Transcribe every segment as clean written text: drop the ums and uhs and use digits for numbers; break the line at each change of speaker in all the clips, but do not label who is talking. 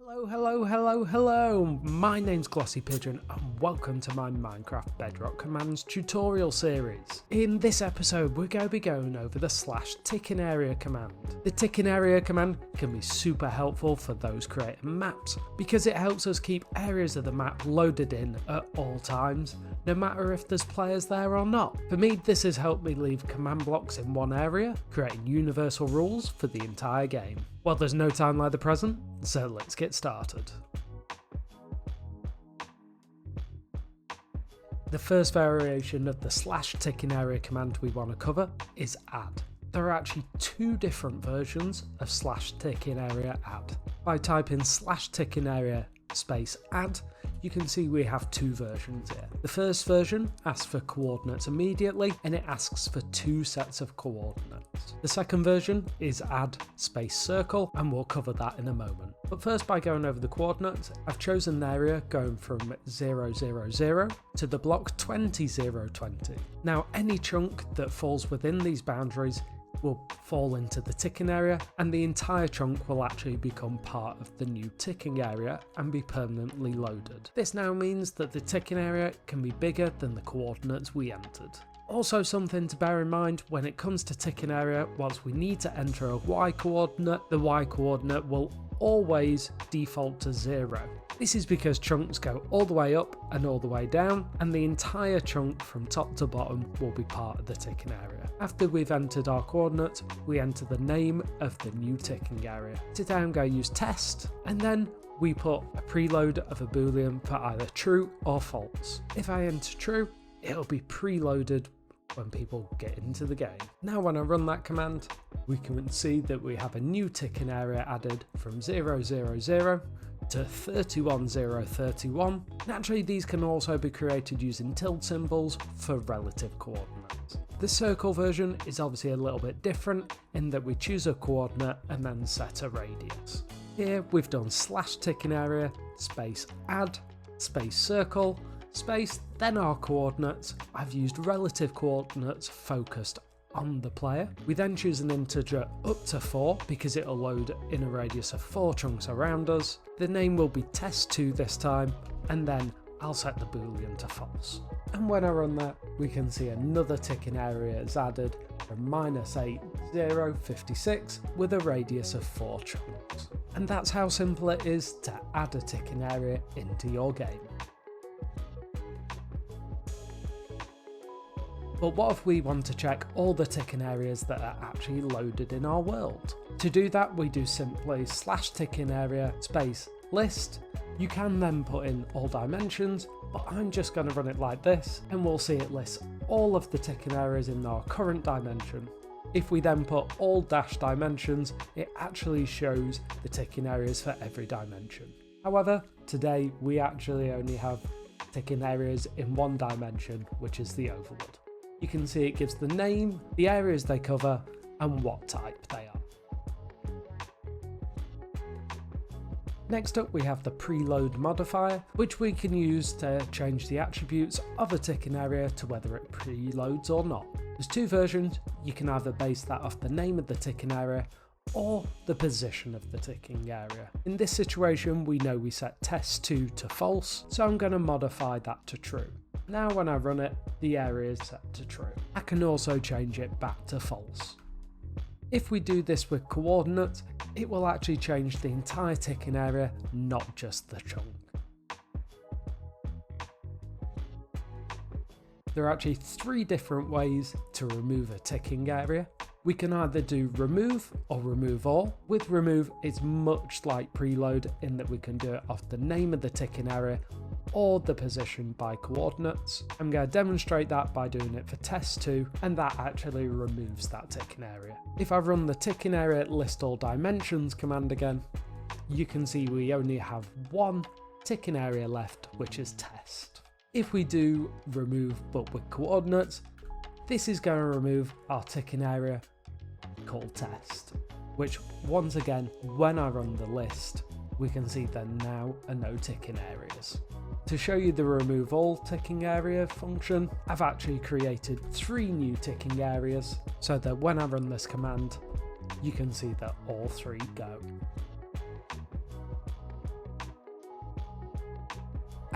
Hello, my name's Glossy Pigeon and welcome to my Minecraft Bedrock commands tutorial series. In this episode we're going to be going over the /Tickingarea command. The Tickingarea command can be super helpful for those creating maps because it helps us keep areas of the map loaded in at all times, no matter if there's players there or not. For me, this has helped me leave command blocks in one area, creating universal rules for the entire game. Well, there's no time like the present, so let's get started. The first variation of the /Tickingarea command we want to cover is add. There are actually two different versions of /Tickingarea add. By typing /Tickingarea space add, you can see we have two versions here. The first version asks for coordinates immediately and it asks for two sets of coordinates. The second version is add space circle and we'll cover that in a moment. But first, by going over the coordinates, I've chosen an area going from 0, 0, 0 to the block 20, 0, 20. Now any chunk that falls within these boundaries will fall into the ticking area and the entire chunk will actually become part of the new ticking area and be permanently loaded. This now means that the ticking area can be bigger than the coordinates we entered. Also, something to bear in mind when it comes to ticking area, whilst we need to enter a Y coordinate, the Y coordinate will always default to 0. This is because chunks go all the way up and all the way down, and the entire chunk from top to bottom will be part of the ticking area. After we've entered our coordinates, we enter the name of the new ticking area. Today I'm going to use test, and then we put a preload of a boolean for either true or false. If I enter true, it'll be preloaded when people get into the game. Now when I run that command, we can see that we have a new ticking area added from 0, 0, 0 to 31, 0, 31. Naturally, these can also be created using tilde symbols for relative coordinates. The circle version is obviously a little bit different in that we choose a coordinate and then set a radius. Here we've done /Tickingarea space add space circle space, then our coordinates. I've used relative coordinates focused on the player. We then choose an integer up to 4 because it'll load in a radius of 4 chunks around us. The name will be test2 this time, and then I'll set the boolean to false. And when I run that, we can see another ticking area is added from -8, 0, 56 with a radius of 4 chunks. And that's how simple it is to add a ticking area into your game. But what if we want to check all the ticking areas that are actually loaded in our world? To do that, we do simply /Tickingarea space list. You can then put in all dimensions, but I'm just going to run it like this and we'll see it lists all of the ticking areas in our current dimension. If we then put all -dimensions, it actually shows the ticking areas for every dimension. However, today we actually only have ticking areas in one dimension, which is the overworld. You can see it gives the name, the areas they cover, and what type they are. Next up we have the preload modifier, which we can use to change the attributes of a ticking area to whether it preloads or not. There's two versions. You can either base that off the name of the ticking area or the position of the ticking area. In this situation we know we set test2 to false, so I'm going to modify that to true. Now when I run it, the area is set to true. I can also change it back to false. If we do this with coordinates, it will actually change the entire ticking area, not just the chunk. There are actually 3 different ways to remove a ticking area. We can either do remove or remove all. With remove, it's much like preload in that we can do it off the name of the ticking area or the position by coordinates. I'm going to demonstrate that by doing it for test2, and that actually removes that ticking area. If I run the ticking area list all dimensions command again, you can see we only have one ticking area left, which is test. If we do remove but with coordinates, this is going to remove our ticking area called test, which once again, when I run the list, we can see there now are no ticking areas. To show you the remove all ticking area function, I've actually created 3 new ticking areas so that when I run this command, you can see that all 3 go.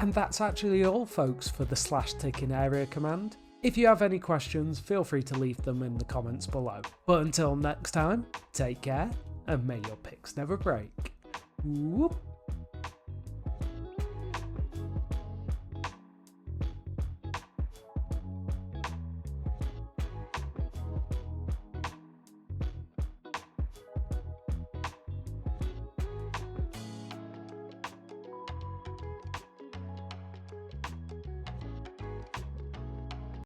And that's actually all, folks, for the /Tickingarea command. If you have any questions, feel free to leave them in the comments below. But until next time, take care, and may your picks never break. Whoop.